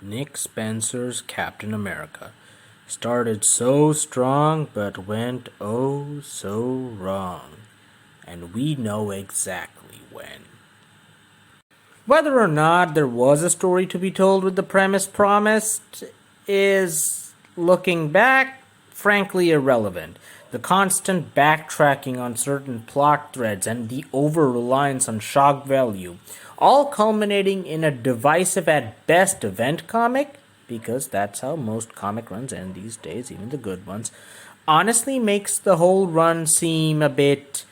Nick Spencer's Captain America. Started so strong but went oh so wrong. And we know exactly when. Whether or not there was a story to be told with the premise promised is, looking back, frankly irrelevant. The constant backtracking on certain plot threads and the over-reliance on shock value, all culminating in a divisive at best event comic, because that's how most comic runs end these days, even the good ones, honestly makes the whole run seem a bit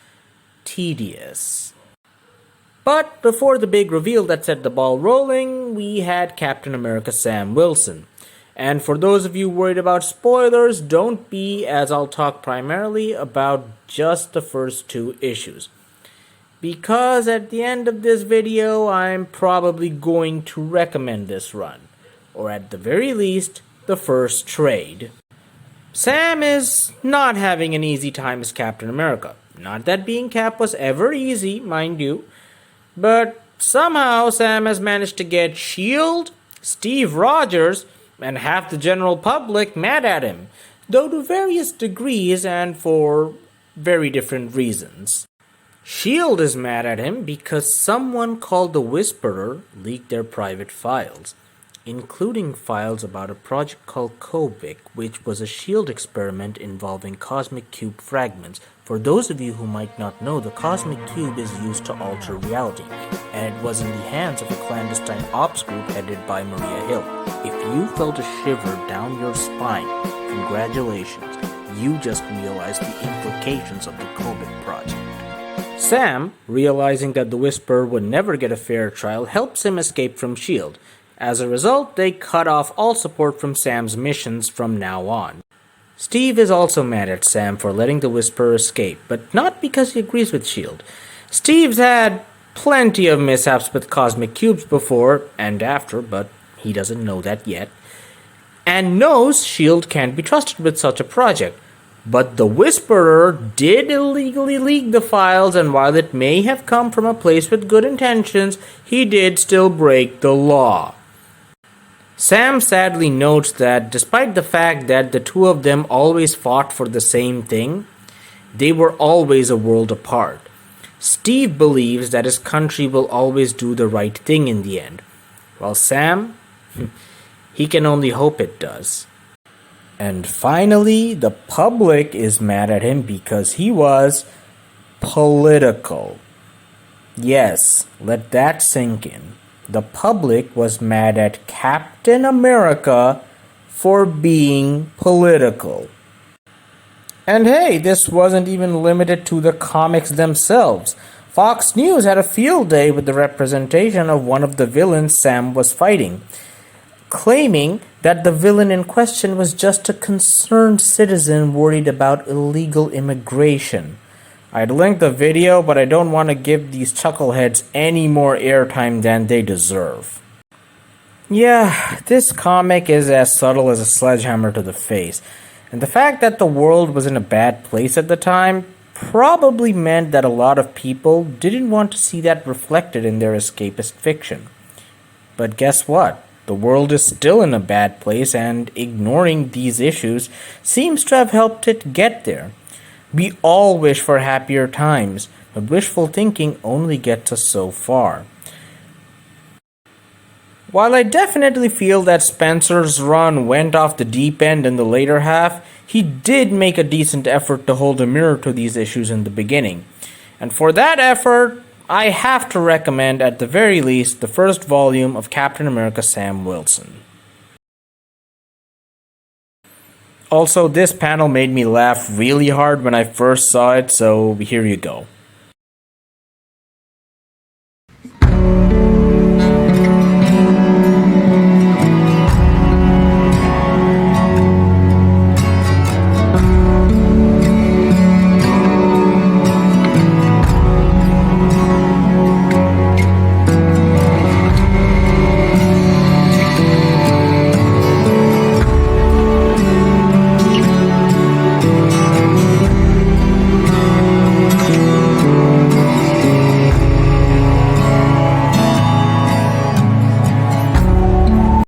tedious. But before the big reveal that set the ball rolling, we had Captain America Sam Wilson. And for those of you worried about spoilers, don't be, as I'll talk primarily about just the first two issues. Because at the end of this video, I'm probably going to recommend this run. Or at the very least, the first trade. Sam is not having an easy time as Captain America. Not that being Cap was ever easy, mind you. But somehow Sam has managed to get S.H.I.E.L.D, Steve Rogers, and half the general public mad at him, though to various degrees and for very different reasons. S.H.I.E.L.D is mad at him because someone called the Whisperer leaked their private files, including files about a project called Kobik, which was a S.H.I.E.L.D experiment involving cosmic cube fragments. For those of you who might not know, the cosmic cube is used to alter reality, and it was in the hands of a clandestine ops group headed by Maria Hill. If you felt a shiver down your spine, congratulations, you just realized the implications of the Kobik project. Sam, realizing that the Whisperer would never get a fair trial, helps him escape from S.H.I.E.L.D. As a result, they cut off all support from Sam's missions from now on. Steve is also mad at Sam for letting the Whisperer escape, but not because he agrees with S.H.I.E.L.D. Steve's had plenty of mishaps with cosmic cubes before and after, but he doesn't know that yet, and knows S.H.I.E.L.D. can't be trusted with such a project. But the Whisperer did illegally leak the files, and while it may have come from a place with good intentions, he did still break the law. Sam sadly notes that despite the fact that the two of them always fought for the same thing, they were always a world apart. Steve believes that his country will always do the right thing in the end, while Sam, he can only hope it does. And finally, the public is mad at him because he was political. Yes, let that sink in. The public was mad at Captain America for being political. And hey, this wasn't even limited to the comics themselves. Fox News had a field day with the representation of one of the villains Sam was fighting, claiming that the villain in question was just a concerned citizen worried about illegal immigration. I'd link the video, but I don't want to give these chuckleheads any more airtime than they deserve. Yeah, this comic is as subtle as a sledgehammer to the face, and the fact that the world was in a bad place at the time probably meant that a lot of people didn't want to see that reflected in their escapist fiction. But guess what? The world is still in a bad place, and ignoring these issues seems to have helped it get there. We all wish for happier times, but wishful thinking only gets us so far. While I definitely feel that Spencer's run went off the deep end in the later half, he did make a decent effort to hold a mirror to these issues in the beginning. And for that effort, I have to recommend at the very least the first volume of Captain America Sam Wilson. Also, this panel made me laugh really hard when I first saw it, so here you go.